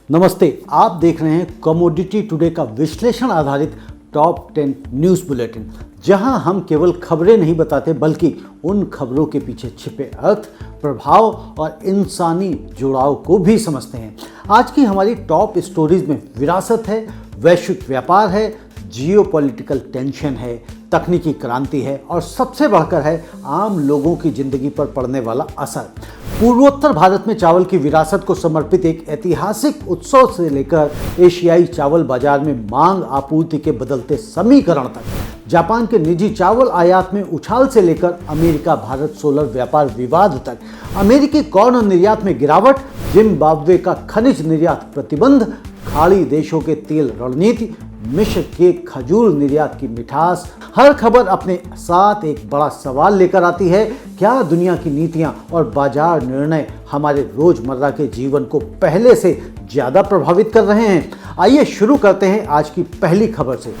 नमस्ते, आप देख रहे हैं कमोडिटी टुडे का विश्लेषण आधारित टॉप 10 न्यूज़ बुलेटिन, जहां हम केवल खबरें नहीं बताते बल्कि उन खबरों के पीछे छिपे अर्थ, प्रभाव और इंसानी जुड़ाव को भी समझते हैं। आज की हमारी टॉप स्टोरीज में विरासत है, वैश्विक व्यापार है, जियोपॉलिटिकल टेंशन है, तकनीकी क्रांति है और सबसे बढ़कर है आम लोगों की जिंदगी पर पड़ने वाला असर। पूर्वोत्तर भारत में चावल की विरासत को समर्पित एक ऐतिहासिक उत्सव से लेकर एशियाई चावल बाजार में मांग आपूर्ति के बदलते समीकरण तक, जापान के निजी चावल आयात में उछाल से लेकर अमेरिका भारत सोलर व्यापार विवाद तक, अमेरिकी कॉर्न निर्यात में गिरावट, जिम्बाब्वे का खनिज निर्यात प्रतिबंध, खाड़ी देशों के तेल रणनीति, मिस्र के खजूर निर्यात की मिठास, हर खबर अपने साथ एक बड़ा सवाल लेकर आती है। क्या दुनिया की नीतियां और बाजार निर्णय हमारे रोजमर्रा के जीवन को पहले से ज्यादा प्रभावित कर रहे हैं? आइए शुरू करते हैं आज की पहली खबर से।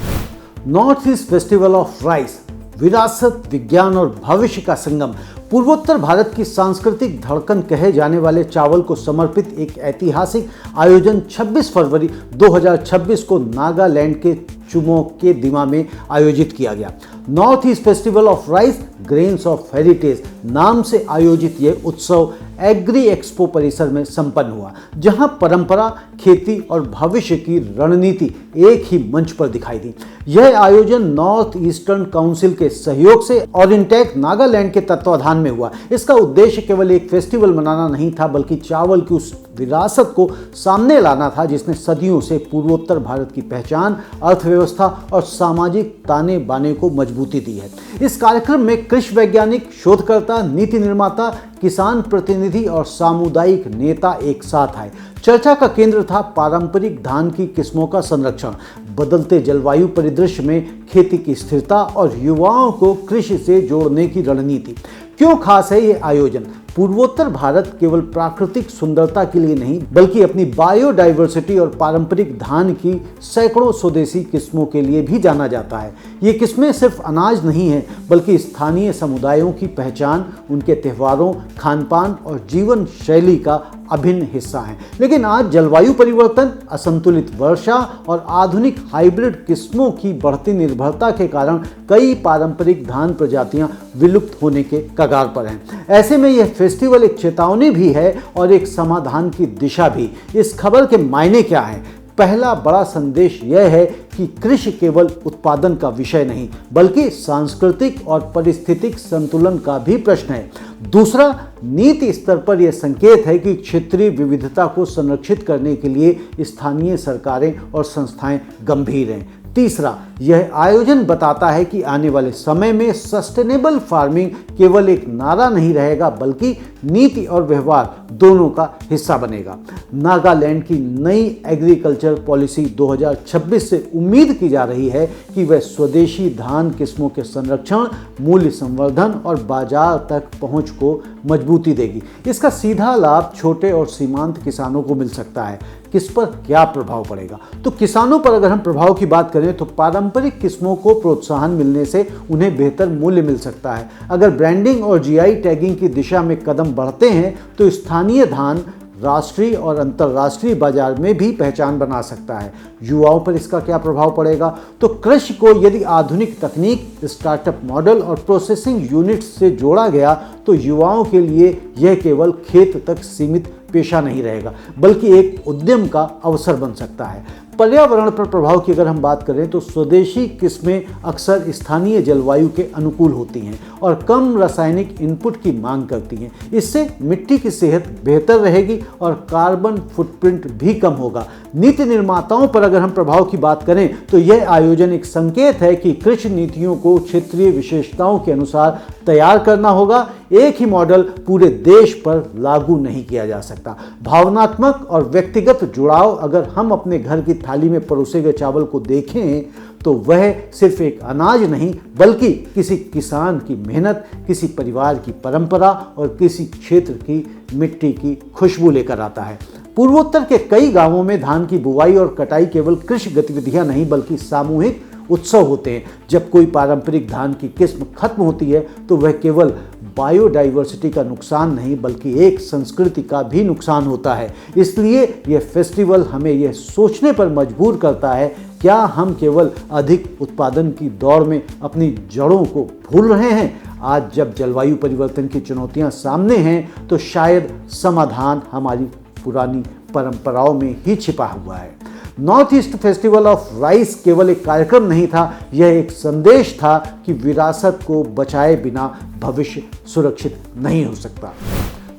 North east festival of rice, विरासत, विज्ञान और भविष्य का संगम। पूर्वोत्तर भारत की सांस्कृतिक धड़कन कहे जाने वाले चावल को समर्पित एक ऐतिहासिक आयोजन 26 फरवरी 2026 को नागालैंड के चुमोके दिमा में आयोजित किया गया। North east festival of rice grains of heritage नाम से आयोजित यह उत्सव एग्री एक्सपो परिसर में संपन्न हुआ, जहां परंपरा, खेती और भविष्य की रणनीति एक ही मंच पर दिखाई दी। यह आयोजन नॉर्थ ईस्टर्न काउंसिल के सहयोग से और इंटेक नागालैंड के तत्वाधान में हुआ। इसका उद्देश्य केवल एक फेस्टिवल मनाना नहीं था, बल्कि चावल की उस विरासत को सामने लाना था जिसने सदियों से पूर्वोत्तर भारत की पहचान, अर्थव्यवस्था और सामाजिक ताने बाने को मजबूती दी है। इस कार्यक्रम में कृषि वैज्ञानिक, शोधकर्ता, नीति निर्माता, किसान प्रतिनिधि और सामुदायिक नेता एक साथ आए। चर्चा का केंद्र था पारंपरिक धान की किस्मों का संरक्षण, बदलते जलवायु परिदृश्य में खेती की स्थिरता और युवाओं को कृषि से जोड़ने की रणनीति। क्यों खास है ये आयोजन? पूर्वोत्तर भारत केवल प्राकृतिक सुंदरता के लिए नहीं, बल्कि अपनी बायोडाइवर्सिटी और पारंपरिक धान की सैकड़ों स्वदेशी किस्मों के लिए भी जाना जाता है। ये किस्में सिर्फ अनाज नहीं हैं, बल्कि स्थानीय समुदायों की पहचान, उनके त्योहारों, खानपान और जीवन शैली का अभिन्न हिस्सा हैं। लेकिन आज जलवायु परिवर्तन, असंतुलित वर्षा और आधुनिक हाइब्रिड किस्मों की बढ़ती निर्भरता के कारण कई पारंपरिक धान प्रजातियां विलुप्त होने के कगार पर हैं। ऐसे में यह फेस्टिवल एक चेतावनी भी है और एक समाधान की दिशा भी। इस खबर के मायने क्या हैं? पहला बड़ा संदेश यह है कि कृषि केवल उत्पादन का विषय नहीं, बल्कि सांस्कृतिक और पारिस्थितिक संतुलन का भी प्रश्न है। दूसरा, नीति स्तर पर यह संकेत है कि क्षेत्रीय विविधता को संरक्षित करने के लिए स्थानीय सरकारें और संस्थाएं गंभीर हैं। तीसरा, यह आयोजन बताता है कि आने वाले समय में सस्टेनेबल फार्मिंग केवल एक नारा नहीं रहेगा, बल्कि नीति और व्यवहार दोनों का हिस्सा बनेगा। नागालैंड की नई एग्रीकल्चर पॉलिसी 2026 से उम्मीद की जा रही है कि वह स्वदेशी धान किस्मों के संरक्षण, मूल्य संवर्धन और बाजार तक पहुंच को मजबूती देगी। इसका सीधा लाभ छोटे और सीमांत किसानों को मिल सकता है। किस पर क्या प्रभाव पड़ेगा? तो किसानों पर अगर हम प्रभाव की बात करें तो पारंपरिक किस्मों को प्रोत्साहन मिलने से उन्हें बेहतर मूल्य मिल सकता है। अगर ब्रांडिंग और जीआई टैगिंग की दिशा में कदम बढ़ते हैं तो स्थानीय धान राष्ट्रीय और अंतर्राष्ट्रीय बाजार में भी पहचान बना सकता है। युवाओं पर इसका क्या प्रभाव पड़ेगा? तो कृषि को यदि आधुनिक तकनीक, स्टार्टअप मॉडल और प्रोसेसिंग यूनिट्स से जोड़ा गया तो युवाओं के लिए यह केवल खेत तक सीमित पेशा नहीं रहेगा, बल्कि एक उद्यम का अवसर बन सकता है। पर्यावरण पर प्रभाव की अगर हम बात करें तो स्वदेशी किस्में अक्सर स्थानीय जलवायु के अनुकूल होती हैं और कम रासायनिक इनपुट की मांग करती हैं। इससे मिट्टी की सेहत बेहतर रहेगी और कार्बन फुटप्रिंट भी कम होगा। नीति निर्माताओं पर अगर हम प्रभाव की बात करें तो यह आयोजन एक संकेत है कि कृषि नीतियों को क्षेत्रीय विशेषताओं के अनुसार तैयार करना होगा। एक ही मॉडल पूरे देश पर लागू नहीं किया जा सकता। भावनात्मक और व्यक्तिगत जुड़ाव, अगर हम अपने घर की थाली में परोसे गए चावल को देखें तो वह सिर्फ एक अनाज नहीं, बल्कि किसी किसान की मेहनत, किसी परिवार की परंपरा और किसी क्षेत्र की मिट्टी की खुशबू लेकर आता है। पूर्वोत्तर के कई गांवों में धान की बुवाई और कटाई केवल कृषि गतिविधियां नहीं, बल्कि सामूहिक उत्सव होते हैं। जब कोई पारंपरिक धान की किस्म खत्म होती है तो वह केवल बायोडाइवर्सिटी का नुकसान नहीं बल्कि एक संस्कृति का भी नुकसान होता है। इसलिए यह फेस्टिवल हमें यह सोचने पर मजबूर करता है, क्या हम केवल अधिक उत्पादन की दौड़ में अपनी जड़ों को भूल रहे हैं? आज जब जलवायु परिवर्तन की चुनौतियां सामने हैं तो शायद समाधान हमारी पुरानी परंपराओं में ही छिपा हुआ है। North east festival of rice केवल एक कार्यक्रम नहीं था, यह एक संदेश था कि विरासत को बचाए बिना भविष्य सुरक्षित नहीं हो सकता।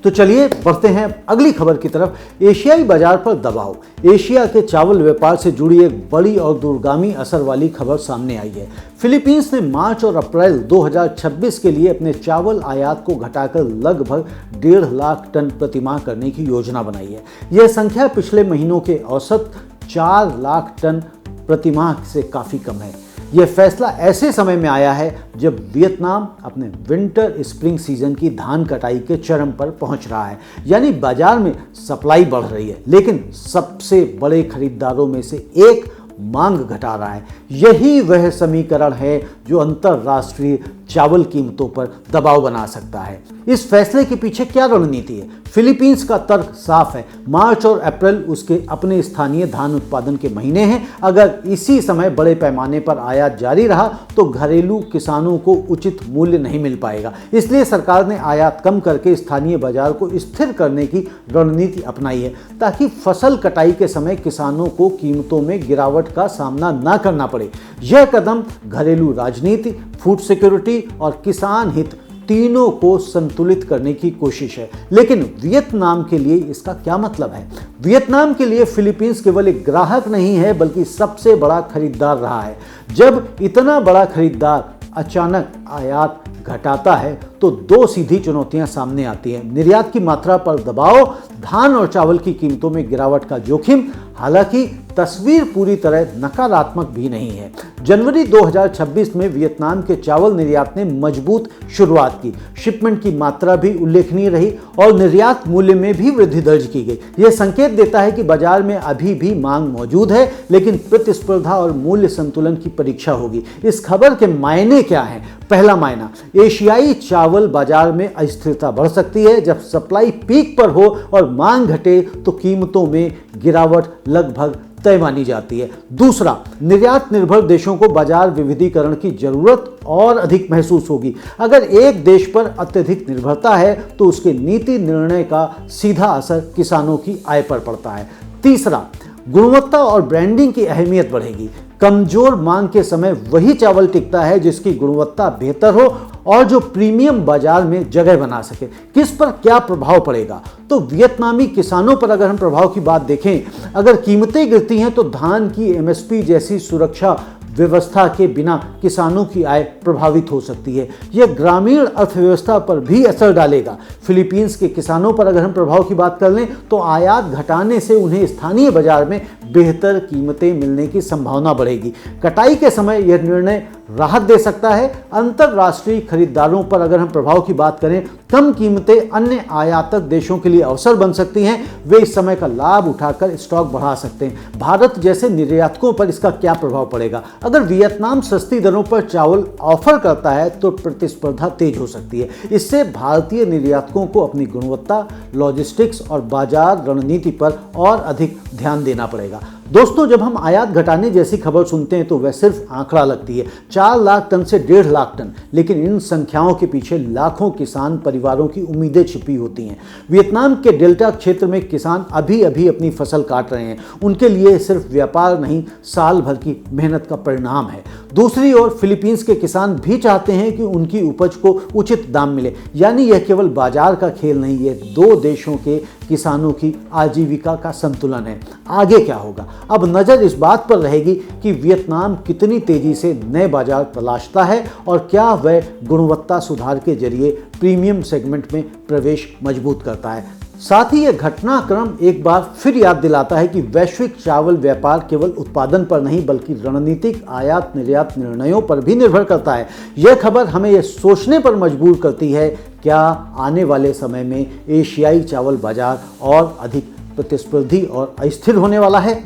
तो चलिए बढ़ते हैं अगली खबर की तरफ। एशियाई बाजार पर दबाव। एशिया के चावल व्यापार से जुड़ी एक बड़ी और दूरगामी असर वाली खबर सामने आई है। फिलीपींस ने मार्च और अप्रैल 2026 के लिए अपने चावल आयात को घटाकर लगभग 1.5 लाख टन प्रतिमाह करने की योजना बनाई है। यह संख्या पिछले महीनों के औसत 4 लाख टन प्रतिमाह से काफ़ी कम है। यह फैसला ऐसे समय में आया है जब वियतनाम अपने विंटर स्प्रिंग सीजन की धान कटाई के चरम पर पहुंच रहा है, यानी बाजार में सप्लाई बढ़ रही है, लेकिन सबसे बड़े खरीदारों में से एक मांग घटा रहा है। यही वह समीकरण है जो अंतर्राष्ट्रीय चावल कीमतों पर दबाव बना सकता है। इस फैसले के पीछे क्या रणनीति है? फिलीपींस का तर्क साफ है। मार्च और अप्रैल उसके अपने स्थानीय धान उत्पादन के महीने हैं। अगर इसी समय बड़े पैमाने पर आयात जारी रहा तो घरेलू किसानों को उचित मूल्य नहीं मिल पाएगा। इसलिए सरकार ने आयात कम करके स्थानीय बाजार को स्थिर करने की रणनीति अपनाई है, ताकि फसल कटाई के समय किसानों को कीमतों में गिरावट का सामना न करना पड़े। यह कदम घरेलू राजनीति, फूड सिक्योरिटी और किसान हित तीनों को संतुलित करने की कोशिश है। लेकिन वियतनाम के लिए इसका क्या मतलब है? वियतनाम के लिए फिलीपींस केवल एक ग्राहक नहीं है बल्कि सबसे बड़ा खरीदार रहा है। जब इतना बड़ा खरीदार अचानक आयात घटाता है तो दो सीधी चुनौतियां सामने आती हैं। निर्यात की मात्रा पर दबाव, धान और चावल की कीमतों में गिरावट का जोखिम। हालांकि तस्वीर पूरी तरह नकारात्मक भी नहीं है। जनवरी 2026 में वियतनाम के चावल निर्यात ने मजबूत शुरुआत की। शिपमेंट की मात्रा भी उल्लेखनीय रही और निर्यात मूल्य में भी वृद्धि दर्ज की गई। यह संकेत देता है कि बाजार में अभी भी मांग मौजूद है, लेकिन प्रतिस्पर्धा और मूल्य संतुलन की परीक्षा होगी। इस खबर के मायने क्या हैं? पहला मायना, एशियाई चावल बाजार में अस्थिरता बढ़ सकती है। जब सप्लाई पीक पर हो और मांग घटे तो कीमतों में गिरावट लगभग तय मानी जाती है। दूसरा, निर्यात निर्भर देशों को बाजार विविधीकरण की जरूरत और अधिक महसूस होगी। अगर एक देश पर अत्यधिक निर्भरता है तो उसके नीति निर्णय का सीधा असर किसानों की आय पर पड़ता है। तीसरा, गुणवत्ता और ब्रांडिंग की अहमियत बढ़ेगी। कमजोर मांग के समय वही चावल टिकता है जिसकी गुणवत्ता बेहतर हो और जो प्रीमियम बाजार में जगह बना सके। किस पर क्या प्रभाव पड़ेगा? तो वियतनामी किसानों पर अगर हम प्रभाव की बात देखें, अगर कीमतें गिरती हैं तो धान की एमएसपी जैसी सुरक्षा व्यवस्था के बिना किसानों की आय प्रभावित हो सकती है। यह ग्रामीण अर्थव्यवस्था पर भी असर डालेगा। फिलीपींस के किसानों पर अगर हम प्रभाव की बात कर लें तो आयात घटाने से उन्हें स्थानीय बाजार में बेहतर कीमतें मिलने की संभावना बढ़ेगी। कटाई के समय यह निर्णय राहत दे सकता है। अंतर्राष्ट्रीय खरीदारों पर अगर हम प्रभाव की बात करें, कम कीमतें अन्य आयातक देशों के लिए अवसर बन सकती हैं। वे इस समय का लाभ उठाकर स्टॉक बढ़ा सकते हैं। भारत जैसे निर्यातकों पर इसका क्या प्रभाव पड़ेगा? अगर वियतनाम सस्ती दरों पर चावल ऑफर करता है तो प्रतिस्पर्धा तेज हो सकती है। इससे भारतीय निर्यातकों को अपनी गुणवत्ता, लॉजिस्टिक्स और बाजार रणनीति पर और अधिक ध्यान देना पड़ेगा। दोस्तों, जब हम आयात घटाने जैसी खबर सुनते हैं तो वह सिर्फ आंकड़ा लगती है, 4 लाख टन से 1.5 लाख टन, लेकिन इन संख्याओं के पीछे लाखों किसान परिवारों की उम्मीदें छिपी होती हैं। वियतनाम के डेल्टा क्षेत्र में किसान अभी अभी अपनी फसल काट रहे हैं। उनके लिए सिर्फ व्यापार नहीं, साल भर की मेहनत का परिणाम है। दूसरी ओर फिलीपींस के किसान भी चाहते हैं कि उनकी उपज को उचित दाम मिले, यानी यह केवल बाजार का खेल नहीं, यह दो देशों के किसानों की आजीविका का संतुलन है। आगे क्या होगा? अब नज़र इस बात पर रहेगी कि वियतनाम कितनी तेजी से नए बाजार तलाशता है और क्या वह गुणवत्ता सुधार के जरिए प्रीमियम सेगमेंट में प्रवेश मजबूत करता है। साथ ही यह घटनाक्रम एक बार फिर याद दिलाता है कि वैश्विक चावल व्यापार केवल उत्पादन पर नहीं बल्कि रणनीतिक आयात निर्यात निर्णयों पर भी निर्भर करता है। यह खबर हमें यह सोचने पर मजबूर करती है, क्या आने वाले समय में एशियाई चावल बाजार और अधिक प्रतिस्पर्धी और अस्थिर होने वाला है?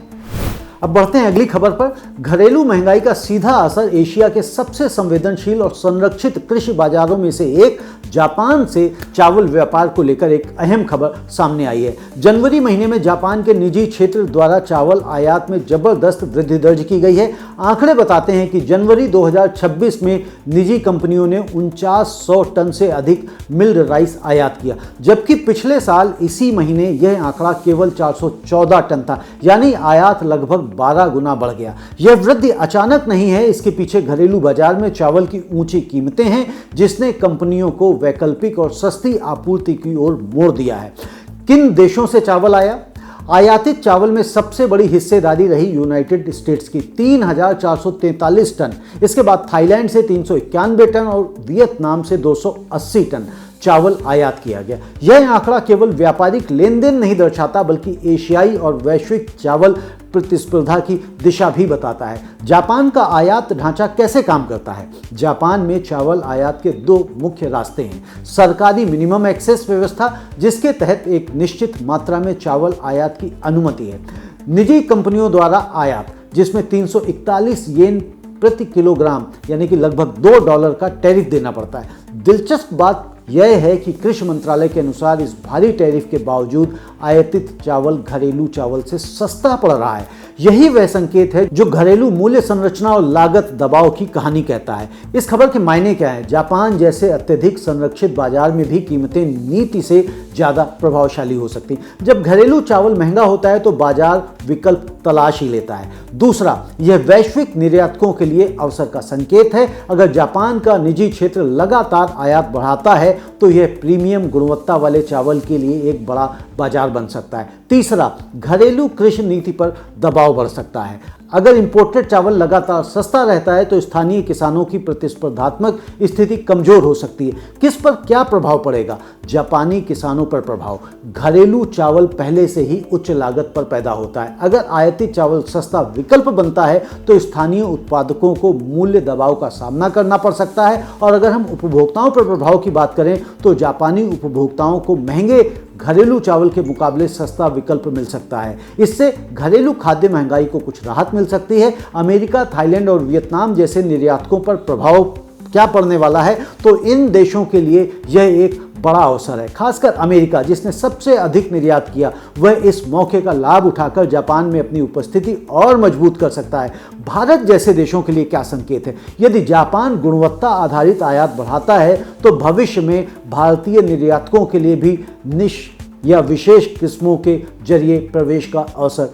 अब बढ़ते हैं अगली खबर पर। घरेलू महंगाई का सीधा असर एशिया के सबसे संवेदनशील और संरक्षित कृषि बाजारों में से एक जापान से चावल व्यापार को लेकर एक अहम खबर सामने आई है। जनवरी महीने में जापान के निजी क्षेत्र द्वारा चावल आयात में जबरदस्त वृद्धि दर्ज की गई है। आंकड़े बताते हैं कि जनवरी 2026 में निजी कंपनियों ने 4900 टन से अधिक मिल्ड राइस आयात किया, जबकि पिछले साल इसी महीने यह आंकड़ा केवल 414 टन था, यानी आयात लगभग 12 गुना बढ़ गया। यह वृद्धि अचानक नहीं है, इसके पीछे घरेलू बाजार में चावल की ऊंची कीमतें हैं, जिसने कंपनियों को वैकल्पिक और सस्ती आपूर्ति की ओर मोड़ दिया है। किन देशों से चावल आया? आयातित चावल में सबसे बड़ी हिस्सेदारी रही यूनाइटेड स्टेट्स की 3443 टन, इसके बाद थाईलैंड से 391 टन और वियतनाम से 280 टन चावल आयात किया गया। यह आंकड़ा केवल व्यापारिक लेन देन नहीं दर्शाता, बल्कि एशियाई और वैश्विक चावल प्रतिस्पर्धा की दिशा भी बताता है। जापान का आयात ढांचा कैसे काम करता है? जापान में चावल आयात के दो मुख्य रास्ते हैं। सरकारी मिनिमम एक्सेस व्यवस्था, जिसके तहत एक निश्चित मात्रा में चावल आयात की अनुमति है। निजी कंपनियों द्वारा आयात, जिसमें 341 येन प्रति किलोग्राम यानी कि लगभग $2 का टैरिफ देना पड़ता है। दिलचस्प बात यह है कि कृषि मंत्रालय के अनुसार इस भारी टैरिफ के बावजूद आयातित चावल घरेलू चावल से सस्ता पड़ रहा है। यही वह संकेत है जो घरेलू मूल्य संरचना और लागत दबाव की कहानी कहता है। इस खबर के मायने क्या है? जापान जैसे अत्यधिक संरक्षित बाजार में भी कीमतें नीति से ज़्यादा प्रभावशाली हो सकती हैं। जब घरेलू चावल महंगा होता है तो बाजार विकल्प तलाश ही लेता है। दूसरा, यह वैश्विक निर्यातकों के लिए अवसर का संकेत है। अगर जापान का निजी क्षेत्र लगातार आयात बढ़ाता है तो यह प्रीमियम गुणवत्ता वाले चावल के लिए एक बड़ा बाजार बन सकता है। तीसरा, घरेलू कृषि नीति पर दबाव बढ़ सकता है। अगर इंपोर्टेड चावल लगातार सस्ता रहता है तो स्थानीय किसानों की प्रतिस्पर्धात्मक स्थिति कमजोर हो सकती है। किस पर क्या प्रभाव पड़ेगा? जापानी किसानों पर प्रभाव। घरेलू चावल पहले से ही उच्च लागत पर पैदा होता है। अगर आयातित चावल सस्ता विकल्प बनता है तो स्थानीय उत्पादकों को मूल्य दबाव का सामना करना पड़ सकता है। और अगर हम उपभोक्ताओं पर प्रभाव की बात करें तो जापानी उपभोक्ताओं को महंगे घरेलू चावल के मुकाबले सस्ता विकल्प मिल सकता है। इससे घरेलू खाद्य महंगाई को कुछ राहत मिल सकती है। अमेरिका, थाईलैंड और वियतनाम जैसे निर्यातकों पर प्रभाव क्या पड़ने वाला है? तो इन देशों के लिए यह एक बड़ा अवसर है। खासकर अमेरिका, जिसने सबसे अधिक निर्यात किया, वह इस मौके का लाभ उठाकर जापान में अपनी उपस्थिति और मजबूत कर सकता है। भारत जैसे देशों के लिए क्या संकेत है? यदि जापान गुणवत्ता आधारित आयात बढ़ाता है तो भविष्य में भारतीय निर्यातकों के लिए भी निश या विशेष किस्मों के जरिए प्रवेश का अवसर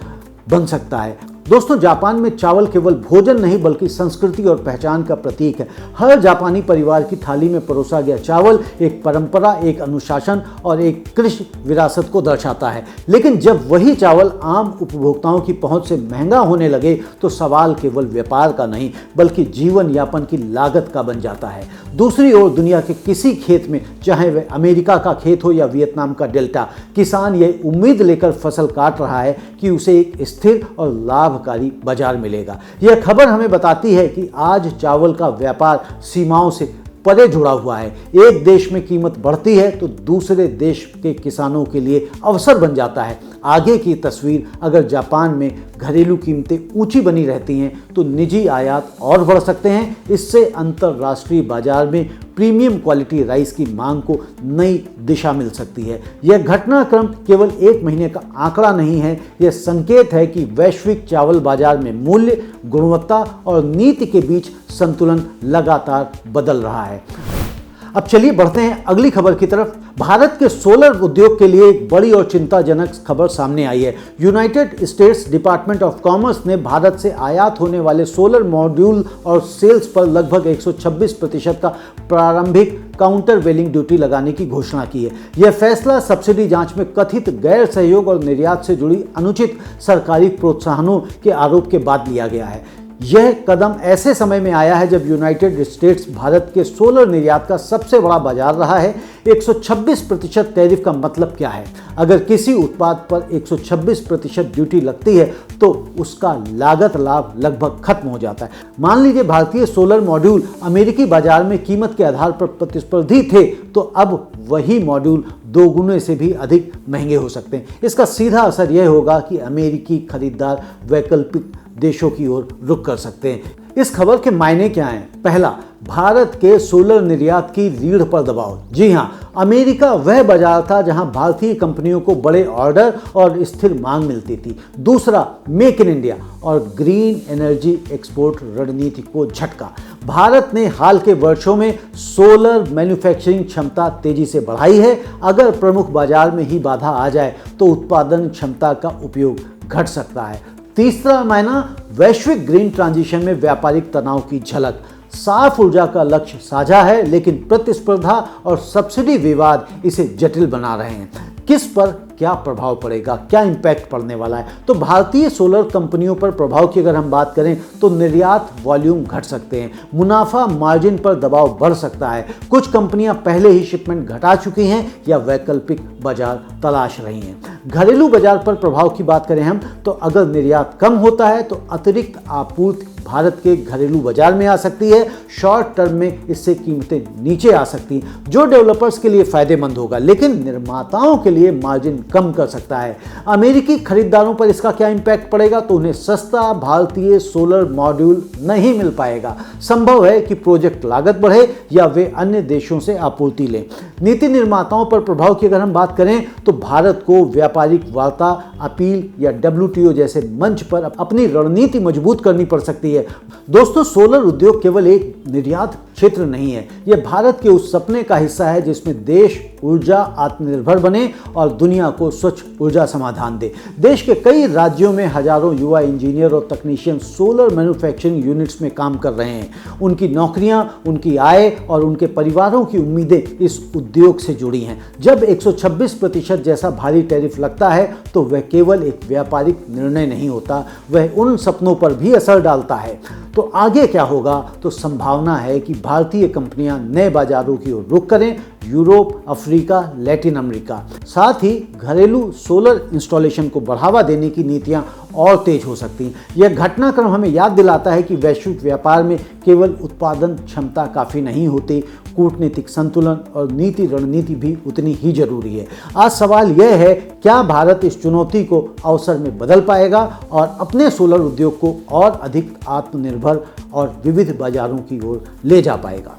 बन सकता है। दोस्तों, जापान में चावल केवल भोजन नहीं बल्कि संस्कृति और पहचान का प्रतीक है। हर जापानी परिवार की थाली में परोसा गया चावल एक परंपरा, एक अनुशासन और एक कृषि विरासत को दर्शाता है। लेकिन जब वही चावल आम उपभोक्ताओं की पहुंच से महंगा होने लगे तो सवाल केवल व्यापार का नहीं बल्कि जीवन यापन की लागत का बन जाता है। दूसरी ओर दुनिया के किसी खेत में, चाहे वह अमेरिका का खेत हो या वियतनाम का डेल्टा, किसान ये उम्मीद लेकर फसल काट रहा है कि उसे एक स्थिर और लाभकारी बाजार मिलेगा। यह खबर हमें बताती है कि आज चावल का व्यापार सीमाओं से परे जुड़ा हुआ है। एक देश में कीमत बढ़ती है तो दूसरे देश के किसानों के लिए अवसर बन जाता है। आगे की तस्वीर, अगर जापान में घरेलू कीमतें ऊंची बनी रहती हैं तो निजी आयात और बढ़ सकते हैं। इससे अंतर्राष्ट्रीय बाजार में प्रीमियम क्वालिटी राइस की मांग को नई दिशा मिल सकती है। यह घटनाक्रम केवल एक महीने का आंकड़ा नहीं है, यह संकेत है कि वैश्विक चावल बाजार में मूल्य, गुणवत्ता और नीति के बीच संतुलन लगातार बदल रहा है। अब चलिए बढ़ते हैं अगली खबर की तरफ। भारत के सोलर उद्योग के लिए एक बड़ी और चिंताजनक खबर सामने आई है। United states department of commerce ने भारत से आयात होने वाले सोलर मॉड्यूल और सेल्स पर लगभग 126% का प्रारंभिक काउंटर वेलिंग ड्यूटी लगाने की घोषणा की है। यह फैसला सब्सिडी जांच में कथित गैर सहयोग और निर्यात से जुड़ी अनुचित सरकारी प्रोत्साहनों के आरोप के बाद लिया गया है। यह कदम ऐसे समय में आया है जब यूनाइटेड स्टेट्स भारत के सोलर निर्यात का सबसे बड़ा बाजार रहा है। 126% टैरिफ का मतलब क्या है? अगर किसी उत्पाद पर 126% ड्यूटी लगती है तो उसका लागत लाभ लगभग खत्म हो जाता है। मान लीजिए भारतीय सोलर मॉड्यूल अमेरिकी बाजार में कीमत के आधार पर प्रतिस्पर्धी थे, तो अब वही मॉड्यूल दोगुने से भी अधिक महंगे हो सकते हैं। इसका सीधा असर यह होगा कि अमेरिकी खरीदार वैकल्पिक देशों की ओर रुख कर सकते हैं। इस खबर के मायने क्या हैं? पहला, भारत के सोलर निर्यात की रीढ़ पर दबाव। जी हां, अमेरिका वह बाजार था जहां भारतीय कंपनियों को बड़े ऑर्डर और स्थिर मांग मिलती थी। दूसरा, मेक इन इंडिया और ग्रीन एनर्जी एक्सपोर्ट रणनीति को झटका। भारत ने हाल के वर्षों में सोलर मैन्युफैक्चरिंग क्षमता तेजी से बढ़ाई है। अगर प्रमुख बाजार में ही बाधा आ जाए तो उत्पादन क्षमता का उपयोग घट सकता है। तीसरा मायना, वैश्विक ग्रीन ट्रांजिशन में व्यापारिक तनाव की झलक। साफ ऊर्जा का लक्ष्य साझा है, लेकिन प्रतिस्पर्धा और सब्सिडी विवाद इसे जटिल बना रहे हैं। किस पर क्या प्रभाव पड़ेगा, क्या इंपैक्ट पड़ने वाला है? तो भारतीय सोलर कंपनियों पर प्रभाव की अगर हम बात करें तो निर्यात वॉल्यूम घट सकते हैं, मुनाफा मार्जिन पर दबाव बढ़ सकता है। कुछ कंपनियां पहले ही शिपमेंट घटा चुकी हैं या वैकल्पिक बाजार तलाश रही हैं। घरेलू बाजार पर प्रभाव की बात करें हम तो अगर निर्यात कम होता है तो अतिरिक्त आपूर्ति भारत के घरेलू बाजार में आ सकती है। शॉर्ट टर्म में इससे कीमतें नीचे आ सकती हैं, जो डेवलपर्स के लिए फायदेमंद होगा, लेकिन निर्माताओं के लिए मार्जिन कम कर सकता है। अमेरिकी खरीदारों पर इसका क्या इंपैक्ट पड़ेगा? तो उन्हें सस्ता भारतीय सोलर मॉड्यूल नहीं मिल पाएगा। संभव है कि प्रोजेक्ट लागत बढ़े या वे अन्य देशों से आपूर्ति लें। नीति निर्माताओं पर प्रभाव की अगर हम बात करें तो भारत को व्यापारिक वार्ता, अपील या WTO जैसे मंच पर अपनी रणनीति मजबूत करनी पड़ सकती है। दोस्तों, सोलर उद्योग केवल एक निर्यात क्षेत्र नहीं है, यह भारत के उस सपने का हिस्सा है जिसमें देश ऊर्जा आत्मनिर्भर बने और दुनिया को स्वच्छ ऊर्जा समाधान दे। देश के कई राज्यों में हजारों युवा इंजीनियर और तकनीशियन सोलर मैन्युफैक्चरिंग यूनिट्स में काम कर रहे हैं। उनकी नौकरियां, उनकी आय और उनके परिवारों की उम्मीदें इस उद्योग से जुड़ी हैं। जब 126% जैसा भारी टैरिफ लगता है तो वह केवल एक व्यापारिक निर्णय नहीं होता, वह उन सपनों पर भी असर डालता है। तो आगे क्या होगा? तो संभावना है कि भारतीय कंपनियां नए बाजारों की ओर रुख करें, यूरोप, अफ्रीका, लैटिन अमेरिका। साथ ही घरेलू सोलर इंस्टॉलेशन को बढ़ावा देने की नीतियां और तेज हो सकती हैं। यह घटनाक्रम हमें याद दिलाता है कि वैश्विक व्यापार में केवल उत्पादन क्षमता काफ़ी नहीं होती, कूटनीतिक संतुलन और नीति रणनीति भी उतनी ही जरूरी है। आज सवाल यह है, क्या भारत इस चुनौती को अवसर में बदल पाएगा और अपने सोलर उद्योग को और अधिक आत्मनिर्भर और विविध बाजारों की ओर ले जा पाएगा?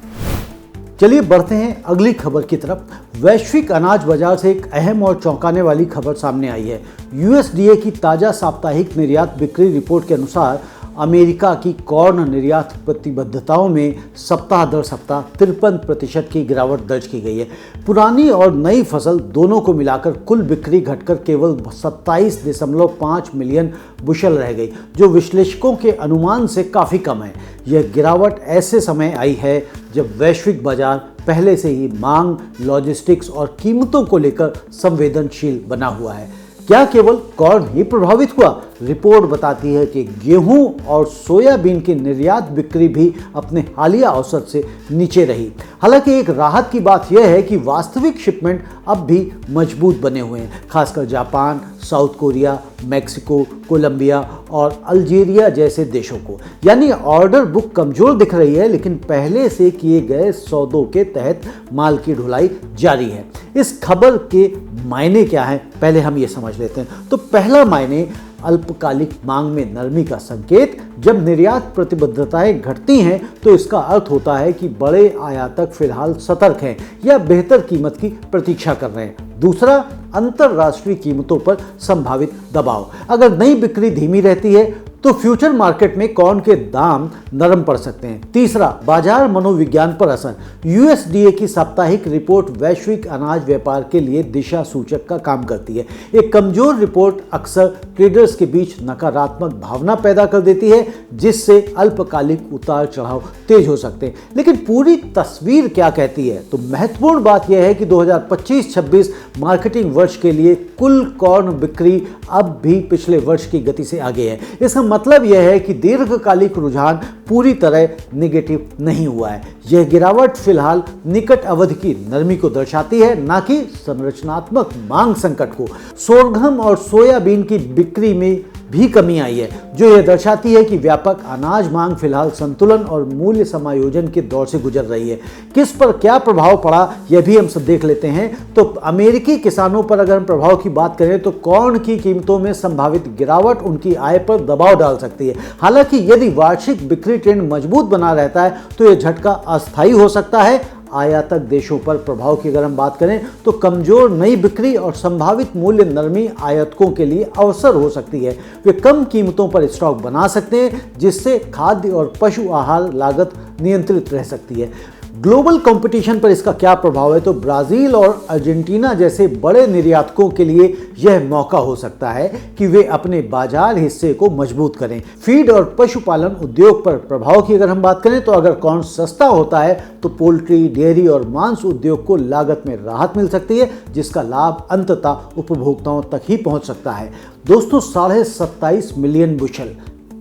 चलिए बढ़ते हैं अगली खबर की तरफ। वैश्विक अनाज बाजार से एक अहम और चौंकाने वाली खबर सामने आई है। USDA की ताज़ा साप्ताहिक निर्यात बिक्री रिपोर्ट के अनुसार अमेरिका की कॉर्न निर्यात प्रतिबद्धताओं में सप्ताह दर सप्ताह 53% की गिरावट दर्ज की गई है। पुरानी और नई फसल दोनों को मिलाकर कुल बिक्री घटकर केवल 27.5 मिलियन बुशल रह गई, जो विश्लेषकों के अनुमान से काफ़ी कम है। यह गिरावट ऐसे समय आई है जब वैश्विक बाजार पहले से ही मांग, लॉजिस्टिक्स और कीमतों को लेकर संवेदनशील बना हुआ है। क्या केवल कॉर्न ही प्रभावित हुआ? रिपोर्ट बताती है कि गेहूं और सोयाबीन की निर्यात बिक्री भी अपने हालिया औसत से नीचे रही। हालांकि एक राहत की बात यह है कि वास्तविक शिपमेंट अब भी मजबूत बने हुए हैं, खासकर Japan, South Korea, Mexico, Colombia और अल्जीरिया जैसे देशों को। यानी ऑर्डर बुक कमजोर दिख रही है, लेकिन पहले से किए गए सौदों के तहत माल की ढुलाई जारी है। इस खबर के मायने क्या हैं, पहले हम ये समझ लेते हैं। तो पहला मायने, अल्पकालिक मांग में नरमी का संकेत। जब निर्यात प्रतिबद्धताएं घटती हैं तो इसका अर्थ होता है कि बड़े आयातक फिलहाल सतर्क हैं या बेहतर कीमत की प्रतीक्षा कर रहे हैं। दूसरा, अंतरराष्ट्रीय कीमतों पर संभावित दबाव। अगर नई बिक्री धीमी रहती है तो फ्यूचर मार्केट में कॉर्न के दाम नरम पड़ सकते हैं। तीसरा, बाजार मनोविज्ञान पर असर। USDA की साप्ताहिक रिपोर्ट वैश्विक अनाज व्यापार के लिए दिशा सूचक का काम करती है। एक कमजोर रिपोर्ट अक्सर ट्रेडर्स के बीच नकारात्मक भावना पैदा कर देती है, जिससे अल्पकालिक उतार चढ़ाव तेज हो सकते हैं। लेकिन पूरी तस्वीर क्या कहती है? तो महत्वपूर्ण बात यह है कि 2025-26 मार्केटिंग वर्ष के लिए कुल कॉर्न बिक्री अब भी पिछले वर्ष की गति से आगे है। इसका मतलब यह है कि दीर्घकालिक रुझान पूरी तरह नेगेटिव नहीं हुआ है। यह गिरावट फिलहाल निकट अवधि की नरमी को दर्शाती है, ना कि संरचनात्मक मांग संकट को। सोरगम और सोयाबीन की बिक्री में भी कमी आई है, जो यह दर्शाती है कि व्यापक अनाज मांग फिलहाल संतुलन और मूल्य समायोजन के दौर से गुजर रही है। किस पर क्या प्रभाव पड़ा यह भी हम सब देख लेते हैं। तो अमेरिकी किसानों पर अगर हम प्रभाव की बात करें तो कॉर्न की कीमतों में संभावित गिरावट उनकी आय पर दबाव डाल सकती है। हालांकि यदि वार्षिक बिक्री ट्रेंड मजबूत बना रहता है तो यह झटका अस्थायी हो सकता है। आयातक देशों पर प्रभाव की अगर हम बात करें तो कमजोर नई बिक्री और संभावित मूल्य नरमी आयातकों के लिए अवसर हो सकती है। वे कम कीमतों पर स्टॉक बना सकते हैं, जिससे खाद्य और पशु आहार लागत नियंत्रित रह सकती है। ग्लोबल कंपटीशन पर इसका क्या प्रभाव है, तो ब्राजील और अर्जेंटीना जैसे बड़े निर्यातकों के लिए यह मौका हो सकता है कि वे अपने बाजार हिस्से को मजबूत करें। फीड और पशुपालन उद्योग पर प्रभाव की अगर हम बात करें तो अगर कॉर्न सस्ता होता है तो पोल्ट्री, डेयरी और मांस उद्योग को लागत में राहत मिल सकती है, जिसका लाभ अंततः उपभोक्ताओं तक ही पहुंच सकता है। दोस्तों, 27.5 मिलियन बुशल,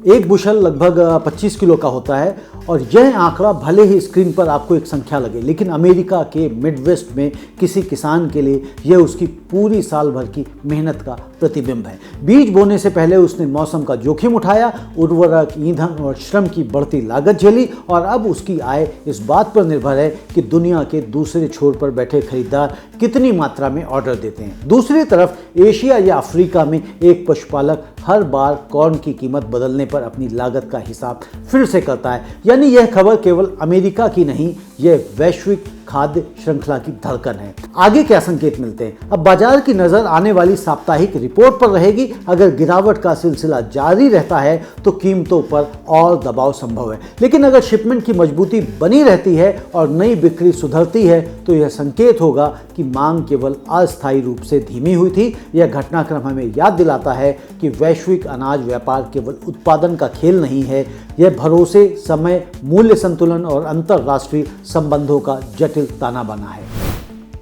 एक बुशल लगभग 25 किलो का होता है, और यह आंकड़ा भले ही स्क्रीन पर आपको एक संख्या लगे, लेकिन अमेरिका के मिडवेस्ट में किसी किसान के लिए यह उसकी पूरी साल भर की मेहनत का प्रतिबिंब है। बीज बोने से पहले उसने मौसम का जोखिम उठाया, उर्वरक, ईंधन और श्रम की बढ़ती लागत झेली, और अब उसकी आय इस बात पर निर्भर है कि दुनिया के दूसरे छोर पर बैठे खरीदार कितनी मात्रा में ऑर्डर देते हैं। दूसरी तरफ एशिया या अफ्रीका में एक पशुपालक हर बार कॉर्न की कीमत बदलने पर अपनी लागत का हिसाब फिर से करता है। यानी यह खबर केवल अमेरिका की नहीं, यह वैश्विक खाद्य श्रृंखला की धड़कन है। आगे क्या संकेत मिलते हैं? अब बाजार की नजर आने वाली साप्ताहिक रिपोर्ट पर रहेगी। अगर गिरावट का सिलसिला जारी रहता है तो कीमतों पर और दबाव संभव है, लेकिन अगर शिपमेंट की मजबूती बनी रहती है और नई बिक्री सुधरती है तो यह संकेत होगा कि मांग केवल अस्थायी रूप से धीमी हुई थी। यह घटनाक्रम हमें याद दिलाता है कि वैश्विक अनाज व्यापार केवल उत्पादन का खेल नहीं है, यह भरोसे, समय, मूल्य संतुलन और अंतरराष्ट्रीय संबंधों का जटिल ताना बाना है।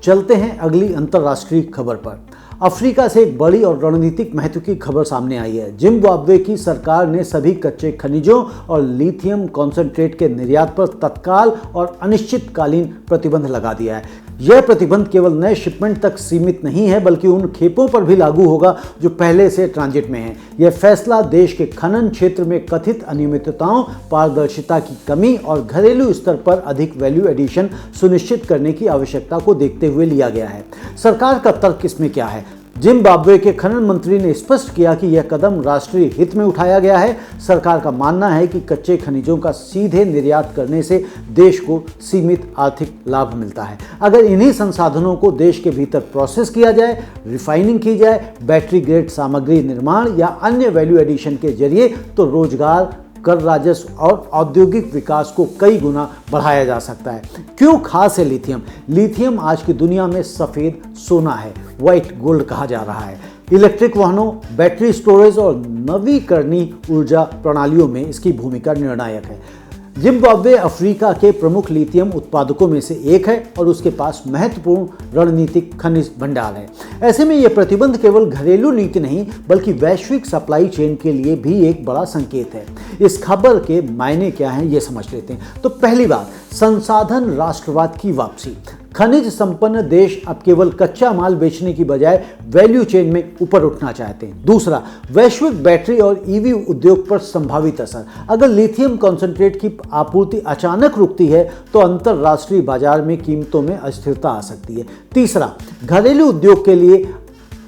चलते हैं अगली अंतरराष्ट्रीय खबर पर। अफ्रीका से एक बड़ी और रणनीतिक महत्व की खबर सामने आई है। जिम्बाब्वे की सरकार ने सभी कच्चे खनिजों और लिथियम कॉन्सेंट्रेट के निर्यात पर तत्काल और अनिश्चितकालीन प्रतिबंध लगा दिया है। यह प्रतिबंध केवल नए शिपमेंट तक सीमित नहीं है, बल्कि उन खेपों पर भी लागू होगा जो पहले से ट्रांजिट में हैं। यह फैसला देश के खनन क्षेत्र में कथित अनियमितताओं, पारदर्शिता की कमी और घरेलू स्तर पर अधिक वैल्यू एडिशन सुनिश्चित करने की आवश्यकता को देखते हुए लिया गया है। सरकार का तर्क इसमें क्या है? जिम्बाब्वे के खनन मंत्री ने स्पष्ट किया कि यह कदम राष्ट्रीय हित में उठाया गया है। सरकार का मानना है कि कच्चे खनिजों का सीधे निर्यात करने से देश को सीमित आर्थिक लाभ मिलता है। अगर इन्हीं संसाधनों को देश के भीतर प्रोसेस किया जाए, रिफाइनिंग की जाए, बैटरी ग्रेड सामग्री निर्माण या अन्य वैल्यू एडिशन के जरिए, तो रोजगार, कर राजस्व और औद्योगिक विकास को कई गुना बढ़ाया जा सकता है। क्यों खास है लिथियम? लिथियम आज की दुनिया में सफ़ेद सोना है, व्हाइट गोल्ड कहा जा रहा है। इलेक्ट्रिक वाहनों, बैटरी स्टोरेज और नवीकरणीय ऊर्जा प्रणालियों में इसकी भूमिका निर्णायक है। जिम्बाब्वे अफ्रीका के प्रमुख लिथियम उत्पादकों में से एक है और उसके पास महत्वपूर्ण रणनीतिक खनिज भंडार है। ऐसे में यह प्रतिबंध केवल घरेलू नीति नहीं, बल्कि वैश्विक सप्लाई चेन के लिए भी एक बड़ा संकेत है। इस खबर के मायने क्या हैं, ये समझ लेते हैं। तो पहली बात, संसाधन राष्ट्रवाद की वापसी। खनिज संपन्न देश अब केवल कच्चा माल बेचने की बजाय वैल्यू चेन में ऊपर उठना चाहते हैं। दूसरा, वैश्विक बैटरी और ईवी उद्योग पर संभावित असर। अगर लिथियम कॉन्सेंट्रेट की आपूर्ति अचानक रुकती है तो अंतरराष्ट्रीय बाजार में कीमतों में अस्थिरता आ सकती है। तीसरा, घरेलू उद्योग के लिए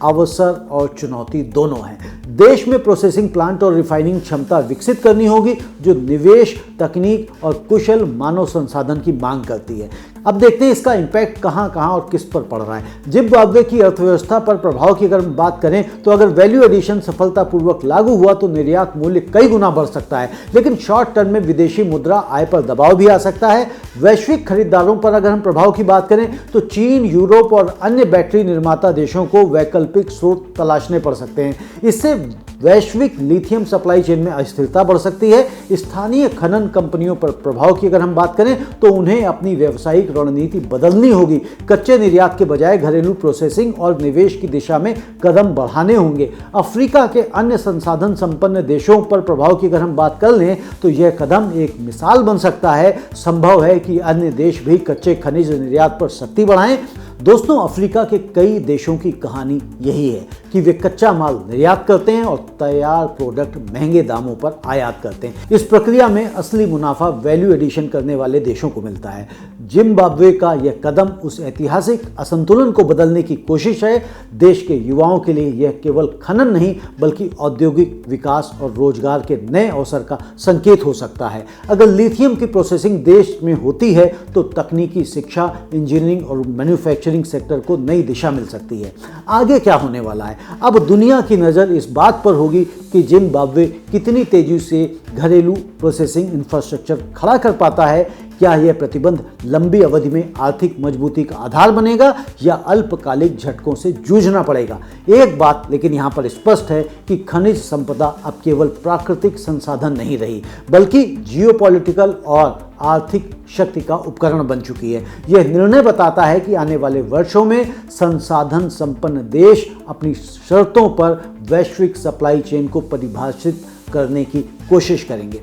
अवसर और चुनौती दोनों हैं। देश में प्रोसेसिंग प्लांट और रिफाइनिंग क्षमता विकसित करनी होगी, जो निवेश, तकनीक और कुशल मानव संसाधन की मांग करती है। अब देखते हैं इसका इम्पैक्ट कहां कहां और किस पर पड़ रहा है। जिम्बाब्वे की अर्थव्यवस्था पर प्रभाव की अगर हम बात करें तो अगर वैल्यू एडिशन सफलतापूर्वक लागू हुआ तो निर्यात मूल्य कई गुना बढ़ सकता है, लेकिन शॉर्ट टर्म में विदेशी मुद्रा आय पर दबाव भी आ सकता है। वैश्विक खरीदारों पर अगर हम प्रभाव की बात करें तो चीन, यूरोप और अन्य बैटरी निर्माता देशों को वैकल्पिक स्रोत तलाशने पड़ सकते हैं। इससे वैश्विक लिथियम सप्लाई चेन में अस्थिरता बढ़ सकती है। स्थानीय खनन कंपनियों पर प्रभाव की अगर हम बात करें तो उन्हें अपनी व्यावसायिक रणनीति बदलनी होगी। कच्चे निर्यात के बजाय घरेलू प्रोसेसिंग और निवेश की दिशा में कदम बढ़ाने होंगे। अफ्रीका के अन्य संसाधन संपन्न देशों पर प्रभाव की अगर हम बात कर लें तो यह कदम एक मिसाल बन सकता है। संभव है कि अन्य देश भी कच्चे खनिज निर्यात पर सख्ती बढ़ाएं। दोस्तों, अफ्रीका के कई देशों की कहानी यही है। कि वे कच्चा माल निर्यात करते हैं और तैयार प्रोडक्ट महंगे दामों पर आयात करते हैं। इस प्रक्रिया में असली मुनाफा वैल्यू एडिशन करने वाले देशों को मिलता है। जिम्बाब्वे का यह कदम उस ऐतिहासिक असंतुलन को बदलने की कोशिश है। देश के युवाओं के लिए यह केवल खनन नहीं बल्कि औद्योगिक विकास और रोजगार के नए अवसर का संकेत हो सकता है। अगर लिथियम की प्रोसेसिंग देश में होती है तो तकनीकी शिक्षा, इंजीनियरिंग और मैन्युफैक्चरिंग सेक्टर को नई दिशा मिल सकती है। आगे क्या होने वाला है? अब दुनिया की नज़र इस बात पर होगी कि जिम्बाब्वे कितनी तेजी से घरेलू प्रोसेसिंग इंफ्रास्ट्रक्चर खड़ा कर पाता है। क्या यह प्रतिबंध लंबी अवधि में आर्थिक मजबूती का आधार बनेगा या अल्पकालिक झटकों से जूझना पड़ेगा? एक बात लेकिन यहाँ पर स्पष्ट है कि खनिज संपदा अब केवल प्राकृतिक संसाधन नहीं रही बल्कि जियोपॉलिटिकल और आर्थिक शक्ति का उपकरण बन चुकी है। यह निर्णय बताता है कि आने वाले वर्षों में संसाधन संपन्न देश अपनी शर्तों पर वैश्विक सप्लाई चेन को परिभाषित करने की कोशिश करेंगे।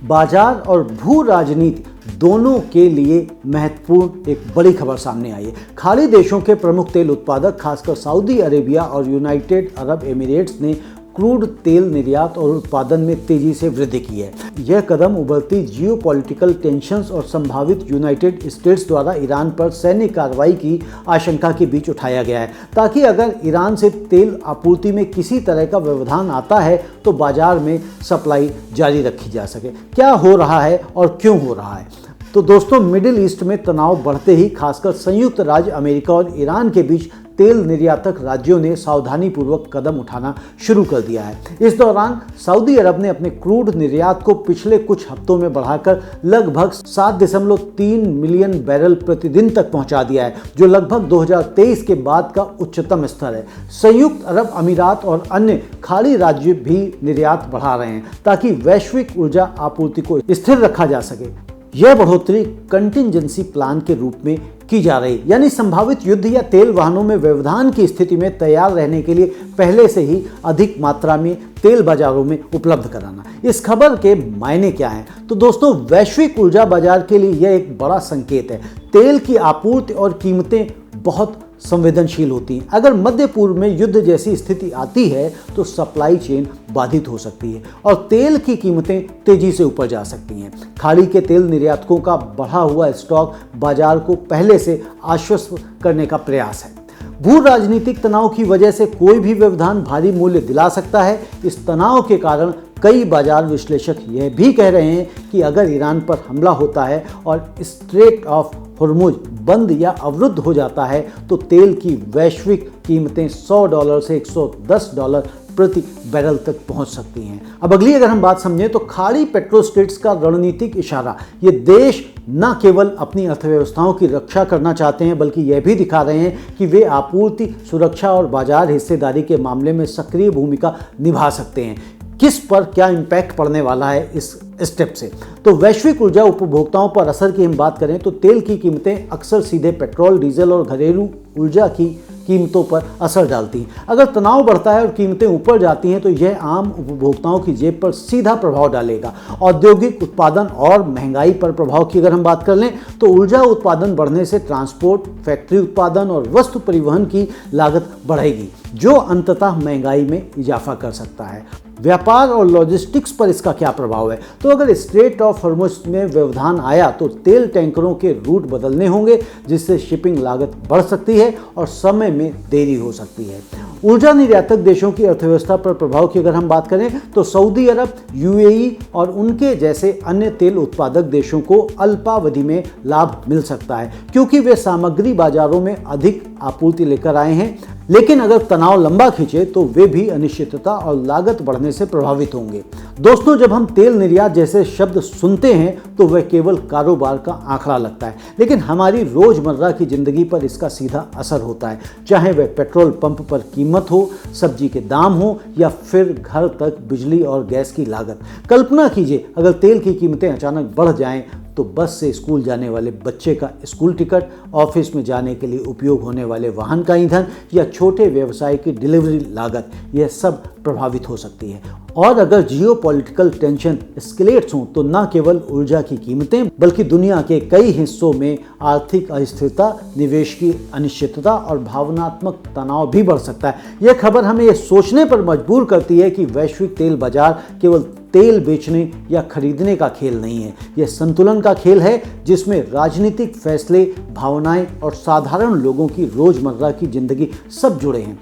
बाजार और भू राजनीति दोनों के लिए महत्वपूर्ण एक बड़ी खबर सामने आई है। खाड़ी देशों के प्रमुख तेल उत्पादक खासकर सऊदी अरेबिया और यूनाइटेड अरब एमिरेट्स ने क्रूड तेल निर्यात और उत्पादन में तेजी से वृद्धि की है। यह कदम उभरती जियोपॉलिटिकल टेंशंस और संभावित यूनाइटेड स्टेट्स द्वारा ईरान पर सैन्य कार्रवाई की आशंका के बीच उठाया गया है, ताकि अगर ईरान से तेल आपूर्ति में किसी तरह का व्यवधान आता है तो बाजार में सप्लाई जारी रखी जा सके। क्या हो रहा है और क्यों हो रहा है? तो दोस्तों, मिडिल ईस्ट में तनाव बढ़ते ही खासकर संयुक्त राज्य अमेरिका और ईरान के बीच तेल निर्यातक राज्यों ने सावधानीपूर्वक कदम उठाना शुरू कर दिया है। इस दौरान सऊदी अरब ने अपने क्रूड निर्यात को पिछले कुछ हफ्तों में बढ़ाकर लगभग 7.3 मिलियन बैरल प्रतिदिन तक पहुंचा दिया है, जो लगभग 2023 के बाद का उच्चतम स्तर है। संयुक्त अरब अमीरात और अन्य खाड़ी राज्य भी निर्यात बढ़ा रहे हैं ताकि वैश्विक ऊर्जा आपूर्ति को स्थिर रखा जा सके। यह बढ़ोतरी कंटिंजेंसी प्लान के रूप में की जा रही, यानी संभावित युद्ध या तेल वाहनों में व्यवधान की स्थिति में तैयार रहने के लिए पहले से ही अधिक मात्रा में तेल बाजारों में उपलब्ध कराना। इस खबर के मायने क्या हैं? तो दोस्तों, वैश्विक ऊर्जा बाजार के लिए यह एक बड़ा संकेत है। तेल की आपूर्ति और कीमतें बहुत संवेदनशील होती हैं। अगर मध्य पूर्व में युद्ध जैसी स्थिति आती है तो सप्लाई चेन बाधित हो सकती है और तेल की कीमतें तेजी से ऊपर जा सकती हैं। खाड़ी के तेल निर्यातकों का बढ़ा हुआ स्टॉक बाजार को पहले से आश्वस्त करने का प्रयास है। भू राजनीतिक तनाव की वजह से कोई भी व्यवधान भारी मूल्य दिला सकता है। इस तनाव के कारण कई बाजार विश्लेषक यह भी कह रहे हैं कि अगर ईरान पर हमला होता है और स्ट्रेट ऑफ हॉर्मुज बंद या अवरुद्ध हो जाता है तो तेल की वैश्विक कीमतें $100 से $110 प्रति बैरल तक पहुंच सकती हैं। अब अगली अगर हम बात समझें तो खाड़ी पेट्रोस्टेट्स का रणनीतिक इशारा, ये देश न केवल अपनी अर्थव्यवस्थाओं की रक्षा करना चाहते हैं बल्कि यह भी दिखा रहे हैं कि वे आपूर्ति, सुरक्षा और बाजार हिस्सेदारी के मामले में सक्रिय भूमिका निभा सकते हैं। किस पर क्या इम्पैक्ट पड़ने वाला है इस स्टेप से? तो वैश्विक ऊर्जा उपभोक्ताओं पर असर की हम बात करें तो तेल की कीमतें अक्सर सीधे पेट्रोल, डीजल और घरेलू ऊर्जा की कीमतों पर असर डालती हैं। अगर तनाव बढ़ता है और कीमतें ऊपर जाती हैं तो यह आम उपभोक्ताओं की जेब पर सीधा प्रभाव डालेगा। औद्योगिक उत्पादन और महंगाई पर प्रभाव की अगर हम बात कर लें तो ऊर्जा उत्पादन बढ़ने से ट्रांसपोर्ट, फैक्ट्री उत्पादन और वस्तु परिवहन की लागत बढ़ेगी, जो अंततः महंगाई में इजाफा कर सकता है। व्यापार और लॉजिस्टिक्स पर इसका क्या प्रभाव है? तो अगर स्ट्रेट ऑफ हॉर्मुज में व्यवधान आया तो तेल टैंकरों के रूट बदलने होंगे, जिससे शिपिंग लागत बढ़ सकती है और समय में देरी हो सकती है। ऊर्जा निर्यातक देशों की अर्थव्यवस्था पर प्रभाव की अगर हम बात करें तो सऊदी अरब, यूएई और उनके जैसे अन्य तेल उत्पादक देशों को अल्पावधि में लाभ मिल सकता है, क्योंकि वे सामग्री बाजारों में अधिक आपूर्ति लेकर आए हैं। लेकिन अगर तनाव लंबा खींचे तो वे भी अनिश्चितता और लागत बढ़ने से प्रभावित होंगे। दोस्तों, जब हम तेल निर्यात जैसे शब्द सुनते हैं तो वह केवल कारोबार का आंकड़ा लगता है, लेकिन हमारी रोजमर्रा की जिंदगी पर इसका सीधा असर होता है, चाहे वह पेट्रोल पंप पर कीमत हो, सब्जी के दाम हो या फिर घर तक बिजली और गैस की लागत। कल्पना कीजिए, अगर तेल की कीमतें अचानक बढ़ जाएं तो बस से स्कूल जाने वाले बच्चे का स्कूल टिकट, ऑफिस में जाने के लिए उपयोग होने वाले वाहन का ईंधन या छोटे व्यवसाय की डिलीवरी लागत, यह सब प्रभावित हो सकती है। और अगर जियोपॉलिटिकल टेंशन एस्केलेट्स हों तो न केवल ऊर्जा की कीमतें बल्कि दुनिया के कई हिस्सों में आर्थिक अस्थिरता, निवेश की अनिश्चितता और भावनात्मक तनाव भी बढ़ सकता है। यह खबर हमें यह सोचने पर मजबूर करती है कि वैश्विक तेल बाजार केवल तेल बेचने या खरीदने का खेल नहीं है। यह संतुलन का खेल है जिसमें राजनीतिक फैसले, भावनाएं और साधारण लोगों की रोजमर्रा की जिंदगी सब जुड़े हैं।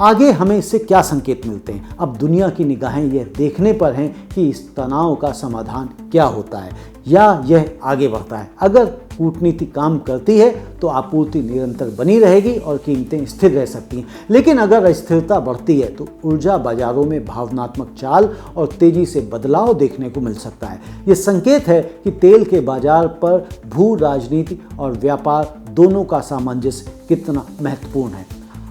आगे हमें इससे क्या संकेत मिलते हैं? अब दुनिया की निगाहें यह देखने पर हैं कि इस तनाव का समाधान क्या होता है या यह आगे बढ़ता है। अगर कूटनीति काम करती है तो आपूर्ति निरंतर बनी रहेगी और कीमतें स्थिर रह सकती हैं। लेकिन अगर अस्थिरता बढ़ती है तो ऊर्जा बाजारों में भावनात्मक चाल और तेजी से बदलाव देखने को मिल सकता है। ये संकेत है कि तेल के बाजार पर भू राजनीति और व्यापार दोनों का सामंजस्य कितना महत्वपूर्ण है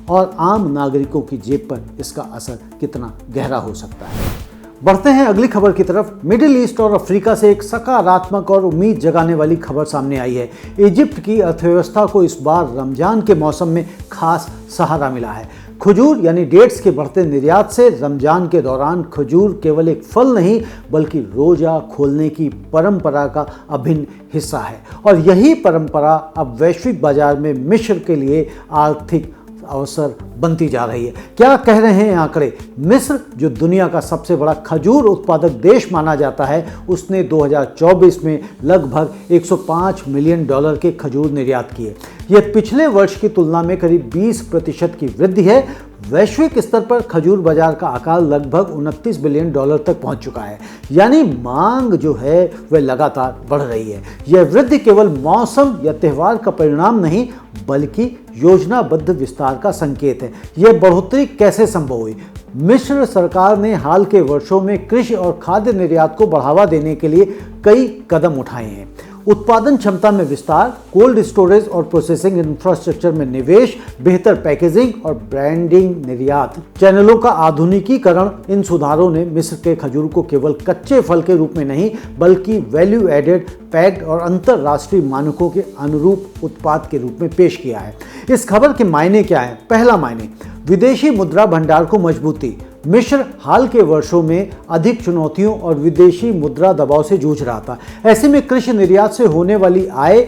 और आम नागरिकों की जेब पर इसका असर कितना गहरा हो सकता है। बढ़ते हैं अगली खबर की तरफ। मिडिल ईस्ट और अफ्रीका से एक सकारात्मक और उम्मीद जगाने वाली खबर सामने आई है। इजिप्ट की अर्थव्यवस्था को इस बार रमजान के मौसम में खास सहारा मिला है। खजूर यानी डेट्स के बढ़ते निर्यात से रमजान के दौरान खजूर केवल एक फल नहीं बल्कि रोजा खोलने की परंपरा का अभिन्न हिस्सा है और यही परंपरा अब वैश्विक बाजार में मिस्र के लिए आर्थिक अवसर बनती जा रही है। क्या कह रहे हैं आंकड़े? मिस्र, जो दुनिया का सबसे बड़ा खजूर उत्पादक देश माना जाता है, उसने 2024 में लगभग $105 मिलियन के खजूर निर्यात किए। यह पिछले वर्ष की तुलना में करीब 20% की वृद्धि है। वैश्विक स्तर पर खजूर बाजार का आकार लगभग $29 बिलियन तक पहुंच चुका है, यानी मांग जो है वह लगातार बढ़ रही है। यह वृद्धि केवल मौसम या त्यौहार का परिणाम नहीं बल्कि योजनाबद्ध विस्तार का संकेत है। यह बढ़ोतरी कैसे संभव हुई? मिस्र सरकार ने हाल के वर्षों में कृषि और खाद्य निर्यात को बढ़ावा देने के लिए कई कदम उठाए हैं। उत्पादन क्षमता में विस्तार, कोल्ड स्टोरेज और प्रोसेसिंग इंफ्रास्ट्रक्चर में निवेश, बेहतर पैकेजिंग और ब्रांडिंग, निर्यात चैनलों का आधुनिकीकरण, इन सुधारों ने मिस्र के खजूर को केवल कच्चे फल के रूप में नहीं बल्कि वैल्यू एडेड, पैक्ड और अंतर्राष्ट्रीय मानकों के अनुरूप उत्पाद के रूप में पेश किया है। इस खबर के मायने क्या है? पहला मायने, विदेशी मुद्रा भंडार को मजबूती। मिस्र हाल के वर्षों में अधिक चुनौतियों और विदेशी मुद्रा दबाव से जूझ रहा था। ऐसे में कृषि निर्यात से होने वाली आय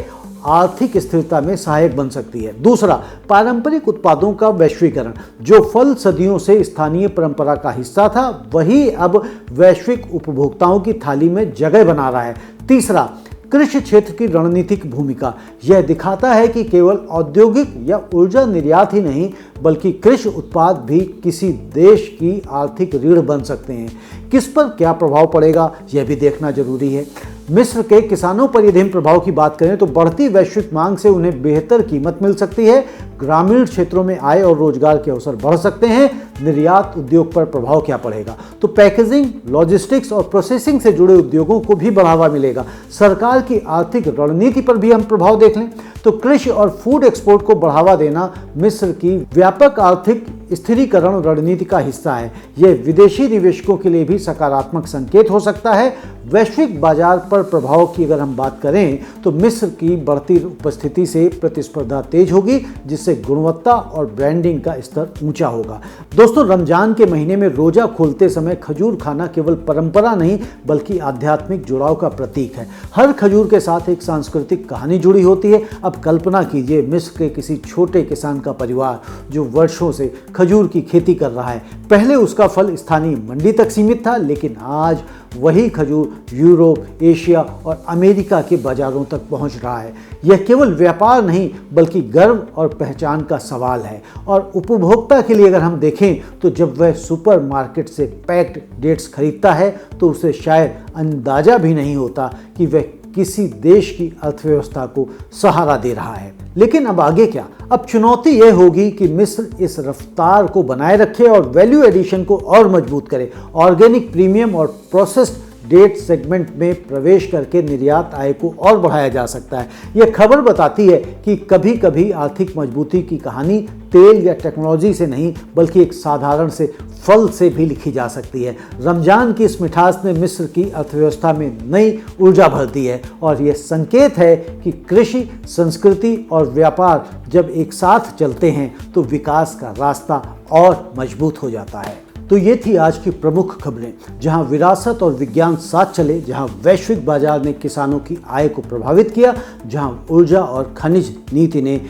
आर्थिक स्थिरता में सहायक बन सकती है। दूसरा, पारंपरिक उत्पादों का वैश्वीकरण। जो फल सदियों से स्थानीय परंपरा का हिस्सा था वही अब वैश्विक उपभोक्ताओं की थाली में जगह बना रहा है। तीसरा, कृषि क्षेत्र की रणनीतिक भूमिका। यह दिखाता है कि केवल औद्योगिक या ऊर्जा निर्यात ही नहीं बल्कि कृषि उत्पाद भी किसी देश की आर्थिक रीढ़ बन सकते हैं। किस पर क्या प्रभाव पड़ेगा यह भी देखना जरूरी है। मिस्र के किसानों पर यदि हम प्रभाव की बात करें तो बढ़ती वैश्विक मांग से उन्हें बेहतर कीमत मिल सकती है। ग्रामीण क्षेत्रों में आय और रोजगार के अवसर बढ़ सकते हैं। निर्यात उद्योग पर प्रभाव क्या पड़ेगा? तो पैकेजिंग, लॉजिस्टिक्स और प्रोसेसिंग से जुड़े उद्योगों को भी बढ़ावा मिलेगा। सरकार की आर्थिक रणनीति पर भी हम प्रभाव देख लें तो कृषि और फूड एक्सपोर्ट को बढ़ावा देना मिस्र की व्यापक आर्थिक स्थिरीकरण रणनीति का हिस्सा है। यह विदेशी निवेशकों के लिए भी सकारात्मक संकेत हो सकता है। वैश्विक बाजार पर प्रभाव की अगर हम बात करें तो मिस्र की बढ़ती उपस्थिति से प्रतिस्पर्धा तेज होगी जिससे गुणवत्ता और ब्रांडिंग का स्तर ऊंचा होगा। दोस्तों, रमजान के महीने में रोजा खोलते समय खजूर खाना केवल परंपरा नहीं बल्कि आध्यात्मिक जुड़ाव का प्रतीक है। हर खजूर के साथ एक सांस्कृतिक कहानी जुड़ी होती है। अब कल्पना कीजिए मिस्र के किसी छोटे किसान का परिवार जो वर्षों से खजूर की खेती कर रहा है। पहले उसका फल स्थानीय मंडी तक सीमित था लेकिन आज वही खजूर यूरोप, एशिया और अमेरिका के बाजारों तक पहुंच रहा है। यह केवल व्यापार नहीं बल्कि गर्व और पहचान का सवाल है। और उपभोक्ता के लिए अगर हम देखें तो जब वह सुपरमार्केट से पैक्ड डेट्स खरीदता है तो उसे शायद अंदाजा भी नहीं होता कि वह किसी देश की अर्थव्यवस्था को सहारा दे रहा है। लेकिन अब आगे क्या? अब चुनौती यह होगी कि मिस्र इस रफ्तार को बनाए रखे और वैल्यू एडिशन को और मजबूत करे। ऑर्गेनिक, प्रीमियम और प्रोसेस्ड डेट सेगमेंट में प्रवेश करके निर्यात आय को और बढ़ाया जा सकता है। यह खबर बताती है कि कभी कभी आर्थिक मजबूती की कहानी तेल या टेक्नोलॉजी से नहीं बल्कि एक साधारण से फल से भी लिखी जा सकती है। रमजान की इस मिठास ने मिस्र की अर्थव्यवस्था में नई ऊर्जा भर दी है और यह संकेत है कि कृषि, संस्कृति और व्यापार जब एक साथ चलते हैं तो विकास का रास्ता और मजबूत हो जाता है। तो ये थी आज की प्रमुख खबरें। जहां विरासत और विज्ञान साथ चले, जहां वैश्विक बाजार ने किसानों की आय को प्रभावित किया, जहां ऊर्जा और खनिज नीति ने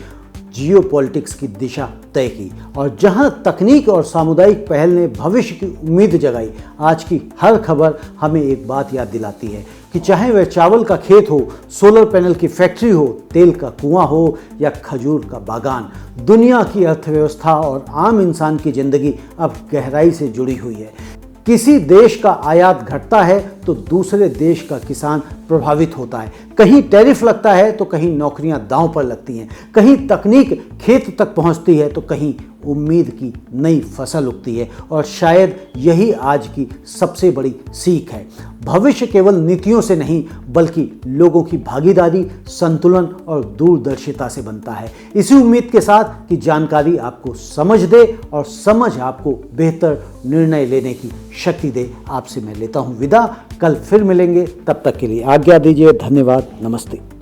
जियोपॉलिटिक्स की दिशा तय की, और जहां तकनीक और सामुदायिक पहल ने भविष्य की उम्मीद जगाई, आज की हर खबर हमें एक बात याद दिलाती है कि चाहे वह चावल का खेत हो, सोलर पैनल की फैक्ट्री हो, तेल का कुआं हो या खजूर का बागान, दुनिया की अर्थव्यवस्था और आम इंसान की जिंदगी अब गहराई से जुड़ी हुई है। किसी देश का आयात घटता है तो दूसरे देश का किसान प्रभावित होता है। कहीं टैरिफ लगता है तो कहीं नौकरियां दांव पर लगती हैं, कहीं तकनीक खेत तक पहुंचती है तो कहीं उम्मीद की नई फसल उगती है। और शायद यही आज की सबसे बड़ी सीख है। भविष्य केवल नीतियों से नहीं बल्कि लोगों की भागीदारी, संतुलन और दूरदर्शिता से बनता है। इसी उम्मीद के साथ कि जानकारी आपको समझ दे और समझ आपको बेहतर निर्णय लेने की शक्ति दे, आपसे मैं लेता हूं विदा। कल फिर मिलेंगे, तब तक के लिए आज्ञा दीजिए। धन्यवाद, नमस्ते।